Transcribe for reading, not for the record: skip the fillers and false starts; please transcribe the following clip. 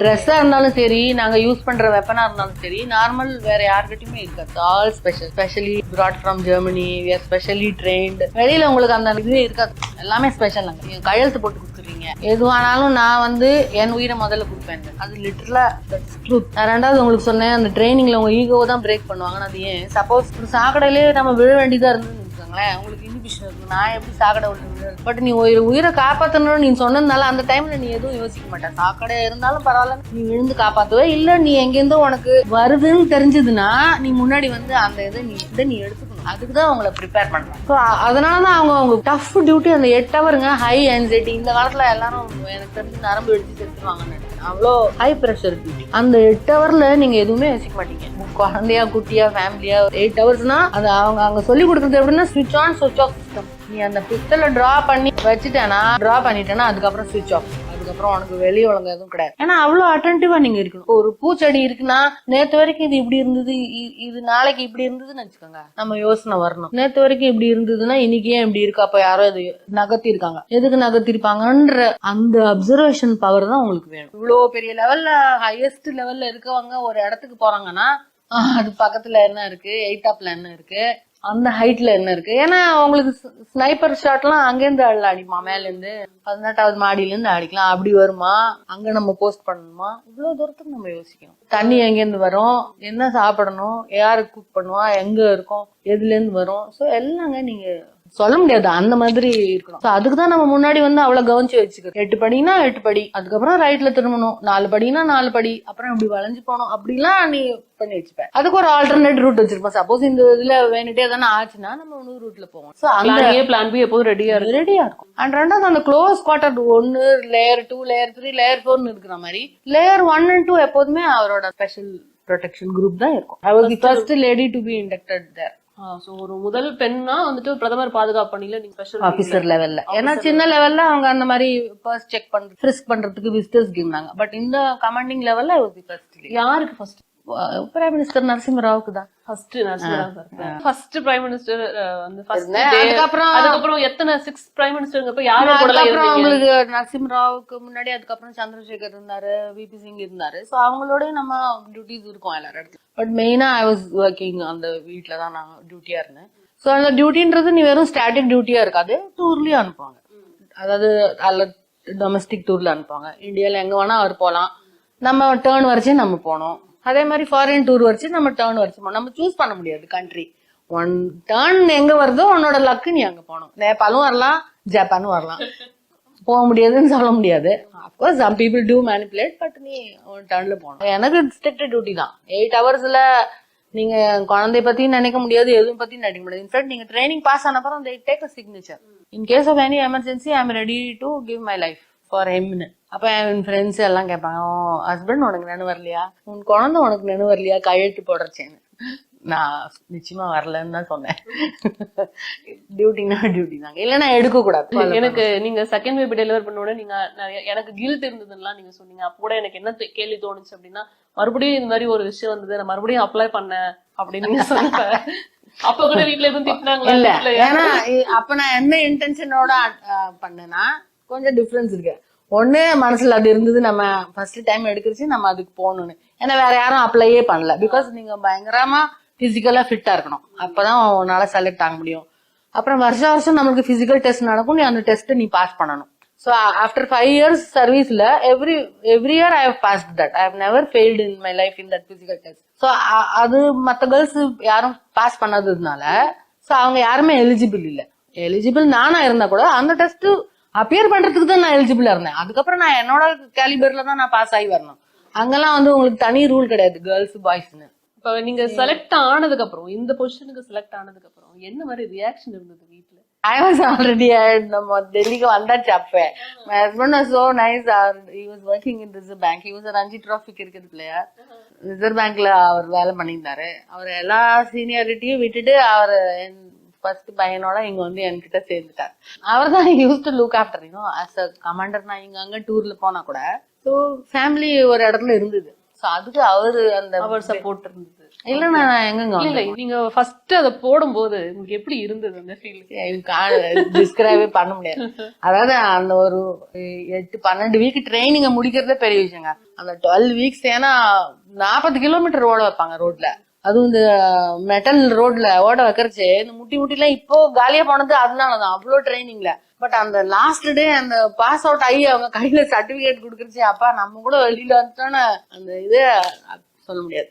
ட்ரெஸ்ஸா இருந்தாலும் சரி, நாங்க யூஸ் பண்ற வெப்பனா இருந்தாலும் சரி, நார்மல் வேற யார்கிட்டயுமே இருக்காது. All special, specially brought from Germany, we are specially trained. வெளியில உங்களுக்கு அந்த இதுவே இருக்காது, எல்லாமே ஸ்பெஷல். நாங்க நீங்க கையெழுத்து போட்டு கொடுத்துருவீங்க, எதுவானாலும் நான் வந்து என் உயிரை முதல்ல கொடுப்பேன். அது லிட்டரலா ட்ரூத். நான் ரெண்டாவது உங்களுக்கு சொன்னேன், அந்த ட்ரைனிங்ல உங்க ஈகோ தான் பிரேக் பண்ணுவாங்க. அது ஏன் சப்போஸ் ஒரு சாக்கடையிலேயே நம்ம விழ வேண்டியதா இருந்ததுன்னு வச்சுக்கோங்களேன், உங்களுக்கு இன்ஹிபிஷன் இருக்கு, நான் எப்படி சாக்கடை விட்டு. பட் நீ உயிரை காப்பாற்றணும்னு நீ சொன்னதுனால அந்த டைம்ல நீ எதுவும் யோசிக்க மாட்டேன். சாக்கடை இருந்தாலும் பரவாயில்ல, நீ விழுந்து காப்பாத்துவே. இல்ல நீ எங்கேருந்தோ உனக்கு வருதுன்னு தெரிஞ்சதுன்னா நீ முன்னாடி வந்து அந்த இதை நீ எடுத்துக்கணும். அதுக்குதான் அவங்களை ப்ரிப்பேர் பண்றாங்க. ஸோ அதனாலதான் அவங்க டஃப் டியூட்டி. அந்த 8 ஹவருங்க, ஹை ஆன்சைட்டி. இந்த காலத்துல எல்லாரும் எனக்கு தெரிஞ்சு நரம்பு எடுத்து செத்துருவாங்கன்னு நினைக்கிறேன். அவ்வளோ ஹை ப்ரெஷர் டியூட்டி. அந்த 8 ஹவர்ல நீங்க எதுவுமே யோசிக்க மாட்டீங்க. குழந்தையா, குட்டியா, ஃபேமிலியா. 8 ஹவர்ஸ்னா அது அவங்க சொல்லி கொடுக்குறது எப்படின்னா ஸ்விட்ச் ஆன் ஸ்விட்ச் ஆஃப் சிஸ்டம். நீ அந்த பிஸ்டலை டிரா பண்ணிட்டேன்னா அதுக்கப்புறம் ஸ்விட்ச் ஆஃப். அதுக்கப்புறம் உனக்கு வெளியே ஒழுங்கு எதுவும் கிடையாது. ஏன்னா அவ்வளவு அட்டென்டிவா நீங்க இருக்கணும். ஒரு பூச்செடி இருக்குன்னா நேத்து வரைக்கும் இது இப்படி இருந்தது, இது நாளைக்கு இப்படி இருந்ததுன்னு வச்சுக்கோங்க, நம்ம யோசனை வரணும். நேத்து வரைக்கும் இப்படி இருந்ததுன்னா இன்னைக்கு ஏன் இப்படி இருக்கு, அப்ப யாரோ இது நகர்த்தி இருக்காங்க, எதுக்கு நகர்த்தி இருப்பாங்கன்ற அந்த அப்சர்வேஷன் பவர் தான் உங்களுக்கு வேணும். இவ்வளவு பெரிய லெவல்ல, ஹையஸ்ட் லெவல்ல இருக்கவங்க ஒரு இடத்துக்கு போறாங்கன்னா அது பக்கத்துல என்ன இருக்கு, எய்தாப்ல என்ன இருக்கு, அந்த ஹைட்ல என்ன இருக்கு. ஏன்னா அவங்களுக்கு ஸ்னைப்பர் ஷாட் எல்லாம் அங்கேருந்து அடிமா, மேல இருந்து 18வது மாடியில இருந்து அடிக்கலாம். அப்படி வருமா, அங்க நம்ம போஸ்ட் பண்ணணுமா, இவ்வளவு தூரத்துக்கு நம்ம யோசிக்கணும். தண்ணி எங்கேருந்து வரும், என்ன சாப்பிடணும், யாரு குக் பண்ணுவா, எங்க இருக்கும், எதுல இருந்து வரும். சோ எல்லாங்க நீங்க சொல்ல முடியாது, அந்த மாதிரி இருக்கணும். அதுக்குதான் நம்ம முன்னாடி வந்து அவ்வளவு கவனிச்சு வச்சுக்கணும். 8 படினா 8 படி, அதுக்கப்புறம் ரைட்ல திரும்பணும். 4 படினா 4 படி, அப்புறம் இப்படி வளைஞ்சு போனோம். அப்படிலாம் நீ பண்ணி வச்சுப்பேன். அதுக்கு ஒரு ஆல்டர்னேட் ரூட் வச்சிருப்போம். சப்போஸ் இந்த இதுல வேணுட்டே தானே ஆச்சுன்னா நம்ம இன்னொரு ரூட்ல போவோம். சோ அந்த பிளான் பி எப்போதும் ரெடியா இருக்கும். அண்ட் ரெண்டாவது அந்த close quarter 1, layer 2, layer 3, layer 4 இருக்கிற மாதிரி லேயர் 1 and 2 எப்போதுமே அவரோட ஸ்பெஷல் ப்ரொடெக்ஷன் குரூப் தான் இருக்கும். I was the first lady to be inducted there. So ஒரு முதல் பெண்ணா வந்துட்டு பிரதமர் பாதுகாப்பு பணியில நீங்க ஸ்பெஷல் ஆபீசர் லெவல்ல. ஏன்னா சின்ன லெவல்ல அவங்க அந்த மாதிரி ஃபர்ஸ்ட் செக் பண்றது, ஃப்ரிஸ்க் பண்றதுக்கு விசிட்டர்ஸ் இருந்தாங்க. பட் இந்த கமாண்டிங் லெவல்ல யாருக்கு ஃபர்ஸ்ட்? பிரைம் மினிஸ்டர் நரசிம்மராவுக்கு தான் ஃபர்ஸ்ட். ஃபர்ஸ்ட் பிரைம் மினிஸ்டர் வந்து ஃபர்ஸ்ட். அதுக்கப்புறம் எத்தனை 6 பிரைம் மினிஸ்டர்ங்கப்ப யாரு கூட அப்புறம் அவங்களுக்கு நரசிம்மராவுக்கு முன்னாடி அதுக்கப்புறம் சந்திரசேகர் இருந்தாரு, விபி சிங் இருந்தாரு. சோ அவங்களோட நம்ம டியூட்டிஸ் இருக்கும் எல்லாரும் இடத்துல. பட் மெயினா ஐ வாஸ் ஒர்க்கிங் அந்த வீட்ல தான் நான் டியூட்டியா இருந்தேன். சோ அந்த டியூட்டின்றது நீ வெறும் ஸ்டாட்டிக் டியூட்டியா இருக்காது, டூர்லயும் அனுப்புவாங்க. அதாவது டொமஸ்டிக் டூர்ல அனுப்புவாங்க. இந்தியால எங்க வேணா அவர் போலாம், நம்ம டேர்ன் வரைச்சும் நம்ம போனோம். அதே மாதிரி ஃபாரின் டூர் வச்சு நம்ம டேர்ன் வச்சு போனோம். நம்ம சூஸ் பண்ண முடியாது கண்ட்ரி. ஒன் டேர்ன் எங்க வருதோ உன்னோட லக்கு, நீ அங்க போனோம். நேபாளும் வரலாம், ஜப்பானும் வரலாம். போக முடியாதுன்னு சொல்ல முடியாது. Of course some people do manipulate, but நீ டேர்ன்ல போகணும். எனக்கு ஸ்ட்ரிக்ட் டியூட்டி தான். 8 ஹவர்ஸ்ல நீங்க குழந்தைய பத்தியும் நினைக்க முடியாது, எதுவும் பத்தியும் நினைக்க முடியாது. இன்ஃபேக்ட் நீங்க ட்ரைனிங் பாஸ் ஆன அப்புறம் they take a signature. In case of any emergency, I am ready to give my life for him. அப்ப என் ஃப்ரெண்ட்ஸ் எல்லாம் கேட்பாங்க, ஹஸ்பண்ட் உனக்கு நினைவு வரலையா, உன் குழந்தை உனக்கு நினைவு வரலையா கையெழுத்து போடுறச்சேன்னு. நான் நிச்சயமா வரலன்னு தான் சொன்னேன். டியூட்டினா டியூட்டி தாங்க, இல்லைன்னா எடுக்க கூடாது. எனக்கு நீங்க செகண்ட் பேபி டெலிவர் பண்ணோட நீங்க எனக்கு கில்ட் இருந்ததுன்னா நீங்க சொன்னீங்க. அப்ப கூட எனக்கு என்ன கேள்வி தோணுச்சு அப்படின்னா, மறுபடியும் இந்த மாதிரி ஒரு விஷயம் வந்தது, நான் மறுபடியும் அப்ளை பண்ணேன் அப்படின்னு நீங்க சொன்ன. அப்ப கூட வீட்டுல எதுவும் திட்டினாங்களா? இல்ல, ஏன்னா அப்ப நான் என்ன இன்டென்ஷனோட பண்ணேன்னா கொஞ்சம் டிஃபரன்ஸ் இருக்கு. ஒண்ணு மனசுல அது இருந்தது, நம்ம ஃபர்ஸ்ட் டைம் எடுக்கிறச்சு நம்ம அதுக்கு போகணும்னு. ஏன்னா வேற யாரும் அப்ளையே பண்ணல. பிகாஸ் நீங்க பயங்கரமா பிசிக்கலா ஃபிட்டா இருக்கணும், அப்பதான் உன்னால செலக்ட் ஆக முடியும். அப்புறம் வருஷம் நமக்கு பிசிக்கல் டெஸ்ட் நடக்கும், நீ அந்த டெஸ்ட் நீ பாஸ் பண்ணணும். So after 5 years சர்வீஸ்ல every year I have passed that. I have never failed in my life in that physical test. So அது மத்த கேர்ள்ஸ் யாரும் பாஸ் பண்ணாததுனால சோ அவங்க யாருமே எலிஜிபிள் இல்ல. எலிஜிபிள் நானா இருந்தா கூட அந்த டெஸ்ட் அப்பியர் பண்றதுக்கு தான் நான் எலிஜிபிளா இருந்தேன். அதுக்கப்புறம் நான் என்னோட கேலிபர்ல தான் நான் பாஸ் ஆகி வரணும். அங்கெல்லாம் வந்து உங்களுக்கு தனி ரூல் கிடையாது கேர்ள்ஸ் பாய்ஸ்னு. இப்ப நீங்க செலக்ட் ஆனதுக்கு அப்புறம், இந்த பொசிஷனுக்கு செலக்ட் ஆனதுக்கு அப்புறம் என்ன மாதிரி ரியாக்ஷன் இருந்தது வீட்டுல? I was already நம்ம டெல்லிக்கு வந்தாச்சு. அப்ப my husband was so nice. He was working in Reserve Bank. He was a Ranji Trophy cricket player. Reserve Bankல அவர் வேலை பண்ணியிருந்தாரு. அவர் எல்லா சீனியாரிட்டியும் விட்டுட்டு அவர் ஃபர்ஸ்ட் பையனோட இங்க வந்து என்கிட்ட சேர்ந்துட்டார். அவர் தான் use to look after as a commander. நான் இங்க அங்க டூர்ல போனா கூட ஸோ ஃபேமிலி ஒரு இடத்துல இருந்தது. ஸோ அதுக்கு அவரு அந்த அவர் சப்போர்ட் இருந்தது. இல்ல நான் எங்கங்க இல்ல நீங்க ஃபர்ஸ்ட் அத போடும்போது உங்களுக்கு எப்படி இருந்தது அந்த ஃபீல்? டிஸ்கிரைபே பண்ண முடியாது. அதாவது அந்த ஒரு 8-12 வீக் ட்ரைனிங்க முடிக்கிறதே பெரிய விஷயங்க. அந்த 12 வீக்ஸ் ஏன்னா 40 கிலோமீட்டர் ஓட வைப்பாங்க ரோட்ல. அதுவும் இந்த மெட்டல் ரோட்ல ஓட வைக்கிறச்சு இந்த முட்டி எல்லாம் இப்போ காலியா போனது அதனாலதான் அவ்வளவு ட்ரைனிங்ல. பட் அந்த லாஸ்ட் டே அந்த பாஸ் அவுட் ஆகி அவங்க கையில சர்டிபிகேட் குடுக்கறச்சு அப்பா நம்ம கூட வெளியில வந்துட்டோன்னு அந்த இதே சொல்ல முடியாது.